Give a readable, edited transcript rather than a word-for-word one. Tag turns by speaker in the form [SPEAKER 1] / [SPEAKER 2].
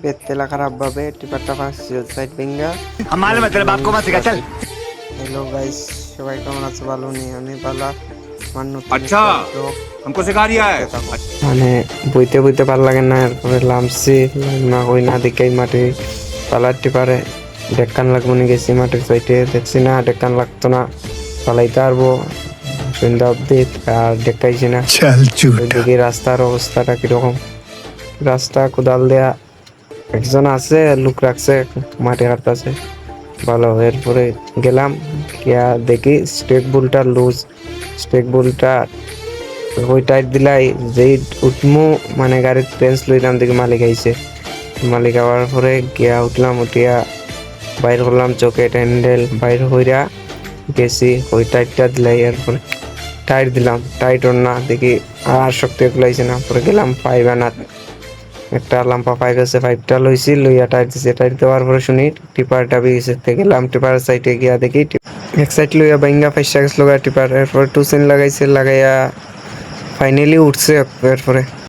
[SPEAKER 1] বেতেলা খারাপ ভাবে টিপারটা ফাঁসছে সাইড ভেঙ্গা।
[SPEAKER 2] हम मालूम है तेरे बाप को मत सिखा चल।
[SPEAKER 1] হ্যালো গাইস, সবাই কেমন আছে? ভালো নেই, আমি পালা আমার নতুন
[SPEAKER 2] अच्छा हमको सिखा रिया है।
[SPEAKER 1] মানে বইতে বইতে ভাল লাগে না, এরপরে লামছি না হই না দেখেই মাটি পালার টিপারে ডেক্কান লাগবো নি গেছি মাটির সাইডে, দেখছি না ডেক্কান লাগতো না, পালাইতে পারবো সন্ধ্যা অব্দি আর ডেক্কাইছি না। দেখি রাস্তার অবস্থাটা কিরকম, রাস্তা কোদাল দেয়া একজন আছে, লুক রাখছে মাটি কাটতেছে ভালো। এরপরে গেলাম গিয়া দেখি স্টেক বুলটা লুজ, স্টেক বুলটা ওই টাইট দিলাই যেই উঠমু মানে গাড়ির প্রেন্স লইলাম, দেখি মালিক আইছে। মালিক আওয়ার পরে গিয়া উঠলাম, উঠিয়া বাইর করলাম চকেট হ্যান্ডেল বাইর হইয়া গেছি, ওই টাইটটা দিলাই। এরপরে টাইট দিলাম, টাইট ওর না দেখি আর শক্তি লাগছে না। পরে গেলাম পাইপ আনাত, একটা লাম্পা পাইপ আছে, পাইপটা লইছি, লইয়া টাইট দিছে। টাইট দেওয়ার পরে শুনি টিপারটা বেরিয়েছে, গেলাম টিপার সাইডে গিয়া দেখি এক সাইড লইয়া বাইঙ্গা ফাইসা গেছিল টিপার। এরপরে টুসিন লাগাইছে, লাগাইয়া ফাইনালি উঠছে। এরপরে